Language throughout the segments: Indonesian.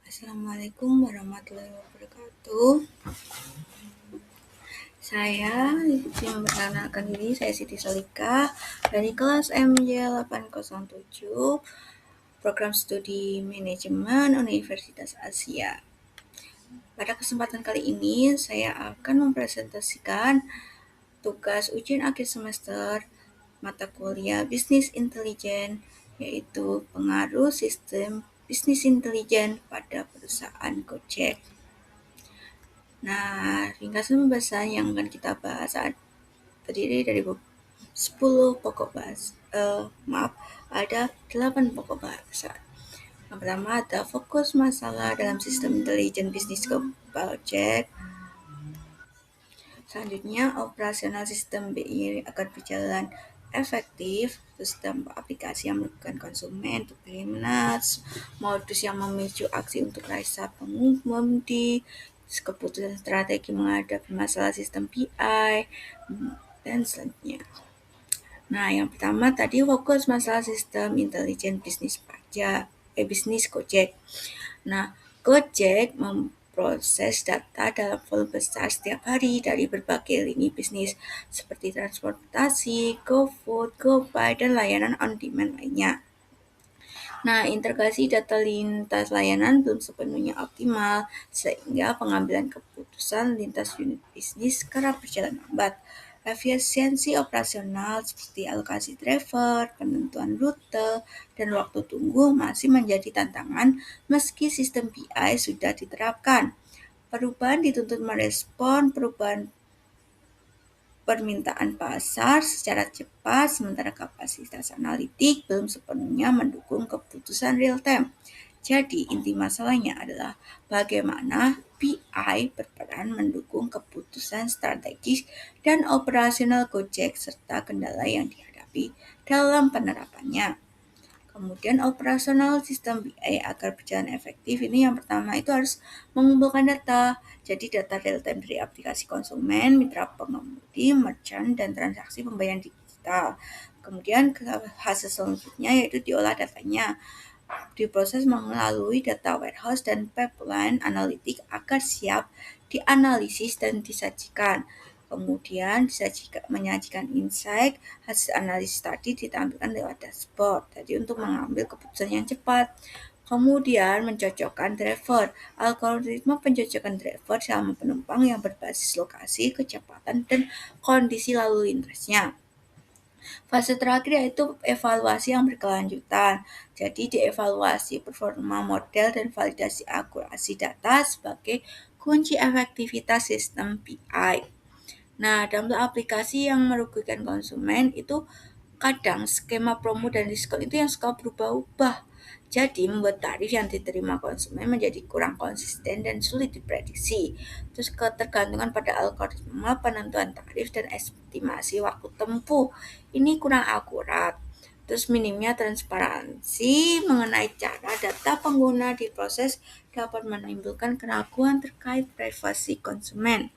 Assalamualaikum warahmatullahi wabarakatuh. Saya yang memperkenalkan diri, saya Siti Solika dari kelas MJ 807 Program Studi Manajemen Universitas Asia. Pada kesempatan kali ini, saya akan mempresentasikan tugas ujian akhir semester mata kuliah Bisnis Intelijen, yaitu pengaruh sistem bisnis intelijen pada perusahaan Gojek. Nah, ringkasan pembahasan yang akan kita bahas terdiri dari 10 pokok bahas. Ada 8 pokok bahasan. Yang pertama ada fokus masalah dalam sistem intelijen bisnis Gojek. Selanjutnya, operasional sistem BI agar berjalan efektif, terus dampak aplikasi yang merugikan konsumen, bagaimana modus yang memicu aksi untuk rasa pengemudi, keputusan strategi menghadapi masalah sistem BI, dan selanjutnya. Nah, yang pertama tadi fokus masalah sistem intelijen bisnis bisnis Gojek. Nah, Gojek memproses data dalam volume besar setiap hari dari berbagai lini bisnis seperti transportasi, GoFood, GoBuy, dan layanan on-demand lainnya. Nah, integrasi data lintas layanan belum sepenuhnya optimal, sehingga pengambilan keputusan lintas unit bisnis kerap berjalan lambat. Efisiensi operasional seperti alokasi driver, penentuan rute, dan waktu tunggu masih menjadi tantangan meski sistem BI sudah diterapkan. Perubahan dituntut merespon perubahan permintaan pasar secara cepat, sementara kapasitas analitik belum sepenuhnya mendukung keputusan real time. Jadi, inti masalahnya adalah bagaimana BI berperan mendukung keputusan strategis dan operasional Gojek serta kendala yang dihadapi dalam penerapannya. Kemudian operasional sistem BI agar berjalan efektif ini yang pertama itu harus mengumpulkan data. Jadi data real time dari aplikasi konsumen, mitra pengemudi, merchant, dan transaksi pembayaran digital. Kemudian hasil selanjutnya yaitu diolah datanya, diproses melalui data warehouse dan pipeline analitik agar siap dianalisis dan disajikan. Kemudian menyajikan insight, hasil analisis tadi ditampilkan lewat dashboard. Jadi untuk mengambil keputusan yang cepat. Kemudian mencocokkan driver. Algoritma pencocokan driver sama penumpang yang berbasis lokasi, kecepatan, dan kondisi lalu lintasnya. Fase terakhir yaitu evaluasi yang berkelanjutan. Jadi dievaluasi performa model dan validasi akurasi data sebagai kunci efektivitas sistem BI. Nah, dalam aplikasi yang merugikan konsumen itu kadang skema promo dan diskon itu yang suka berubah-ubah. Jadi membuat tarif yang diterima konsumen menjadi kurang konsisten dan sulit diprediksi. Terus ketergantungan pada algoritma penentuan tarif dan estimasi waktu tempuh ini kurang akurat. Terus minimnya transparansi mengenai cara data pengguna diproses dapat menimbulkan keraguan terkait privasi konsumen.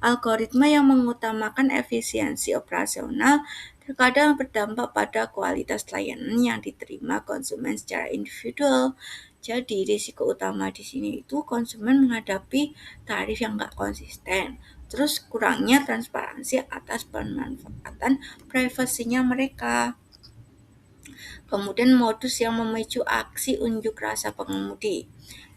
Algoritma yang mengutamakan efisiensi operasional terkadang berdampak pada kualitas layanan yang diterima konsumen secara individual. Jadi risiko utama di sini itu konsumen menghadapi tarif yang nggak konsisten. Terus kurangnya transparansi atas pemanfaatan privasinya mereka. Kemudian modus yang memicu aksi unjuk rasa pengemudi.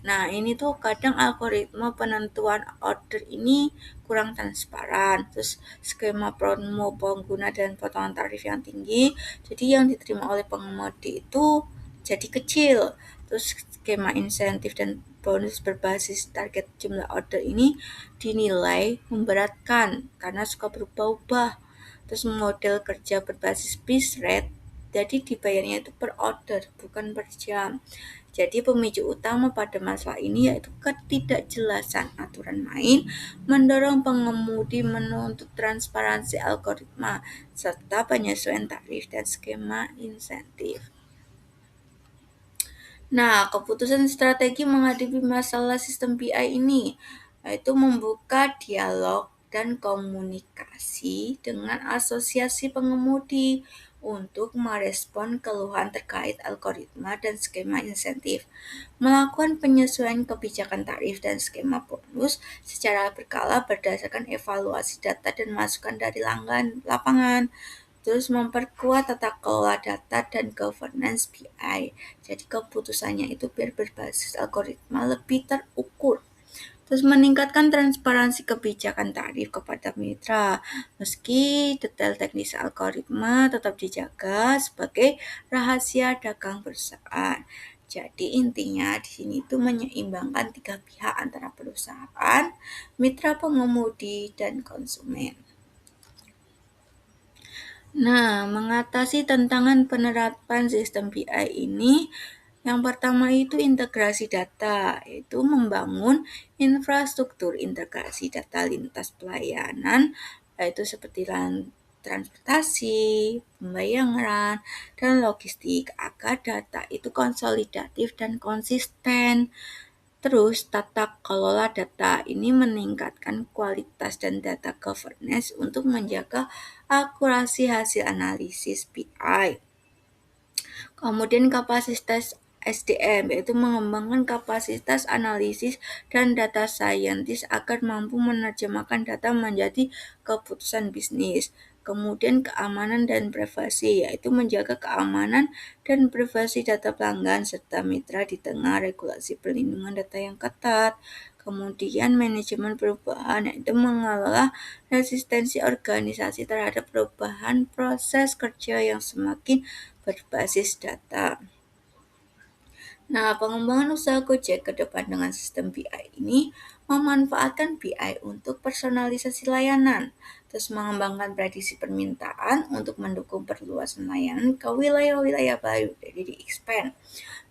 Nah, ini tuh kadang algoritma penentuan order ini kurang transparan. Terus skema promo pengguna dan potongan tarif yang tinggi. Jadi yang diterima oleh pengemudi itu jadi kecil. Terus skema insentif dan bonus berbasis target jumlah order ini dinilai memberatkan karena suka berubah-ubah. Terus model kerja berbasis piece rate, jadi dibayarnya itu per order bukan per jam. Jadi pemicu utama pada masalah ini yaitu ketidakjelasan aturan main, mendorong pengemudi menuntut transparansi algoritma, serta penyesuaian tarif dan skema insentif. Nah, keputusan strategi menghadapi masalah sistem BI ini yaitu membuka dialog dan komunikasi dengan asosiasi pengemudi, untuk merespon keluhan terkait algoritma dan skema insentif, melakukan penyesuaian kebijakan tarif dan skema bonus secara berkala berdasarkan evaluasi data dan masukan dari lapangan. Terus memperkuat tata kelola data dan governance BI. Jadi keputusannya itu biar berbasis algoritma lebih terukur. Terus meningkatkan transparansi kebijakan tarif kepada mitra, meski detail teknis algoritma tetap dijaga sebagai rahasia dagang perusahaan. Jadi intinya di sini itu menyeimbangkan tiga pihak antara perusahaan, mitra pengemudi, dan konsumen. Nah, mengatasi tantangan penerapan sistem BI ini, yang pertama itu integrasi data, yaitu membangun infrastruktur integrasi data lintas pelayanan, yaitu seperti transportasi, pembayaran, dan logistik agar data itu konsolidatif dan konsisten. Terus, tata kelola data ini meningkatkan kualitas dan data governance untuk menjaga akurasi hasil analisis BI. Kemudian kapasitas SDM, yaitu mengembangkan kapasitas analisis dan data scientist agar mampu menerjemahkan data menjadi keputusan bisnis. Kemudian keamanan dan privasi, yaitu menjaga keamanan dan privasi data pelanggan serta mitra di tengah regulasi perlindungan data yang ketat. Kemudian manajemen perubahan, yaitu mengelola resistensi organisasi terhadap perubahan proses kerja yang semakin berbasis data. Nah, pengembangan usaha Gojek ke depan dengan sistem BI ini memanfaatkan BI untuk personalisasi layanan, terus mengembangkan prediksi permintaan untuk mendukung perluasan layanan ke wilayah-wilayah baru, jadi di-expand.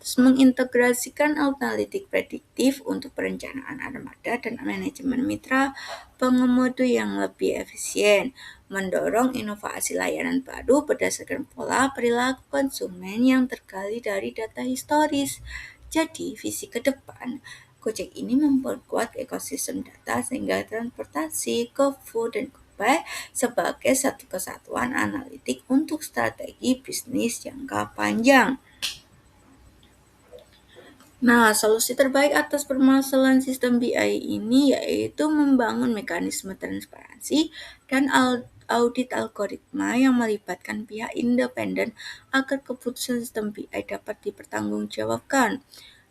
Terus mengintegrasikan analitik prediktif untuk perencanaan armada dan manajemen mitra pengemudi yang lebih efisien, mendorong inovasi layanan baru berdasarkan pola perilaku konsumen yang tergali dari data historis. Jadi, visi ke depan, Gojek ini memperkuat ekosistem data sehingga transportasi, GoFood, dan GoPay sebagai satu kesatuan analitik untuk strategi bisnis jangka panjang. Nah, solusi terbaik atas permasalahan sistem BI ini yaitu membangun mekanisme transparansi dan audit algoritma yang melibatkan pihak independen agar keputusan sistem BI dapat dipertanggungjawabkan.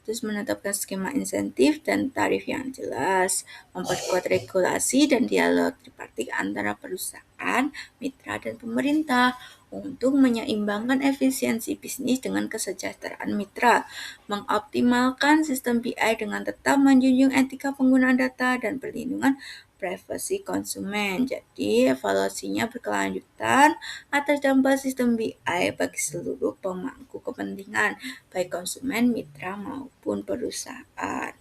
Terus menetapkan skema insentif dan tarif yang jelas, memperkuat regulasi dan dialog tripartit antara perusahaan, mitra, dan pemerintah untuk menyeimbangkan efisiensi bisnis dengan kesejahteraan mitra, mengoptimalkan sistem BI dengan tetap menjunjung etika penggunaan data dan perlindungan privasi konsumen. Jadi, evaluasinya berkelanjutan atas dampak sistem BI bagi seluruh pemangku kepentingan, baik konsumen, mitra, maupun perusahaan.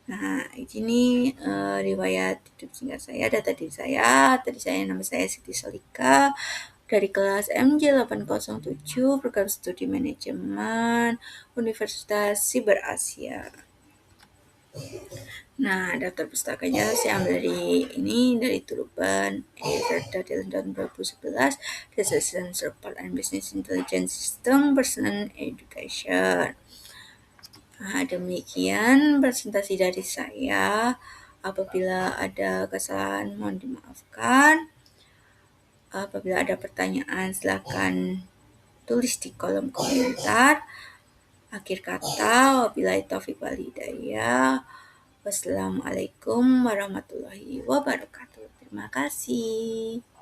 Nah, ini riwayat hidup singkat saya, data diri saya. Tadi nama saya Siti Solika dari kelas MJ 807, program studi manajemen Universitas Siber Asia. Nah, daftar pustakanya saya ambil dari Turban, dari tahun 2011, Decision Support and Business Intelligence System, Personal Education. Nah, demikian presentasi dari saya. Apabila ada kesalahan mohon dimaafkan. Apabila ada pertanyaan silakan tulis di kolom komentar. Akhir kata, wabillahi taufiq wal hidayah. Wassalamualaikum warahmatullahi wabarakatuh. Terima kasih.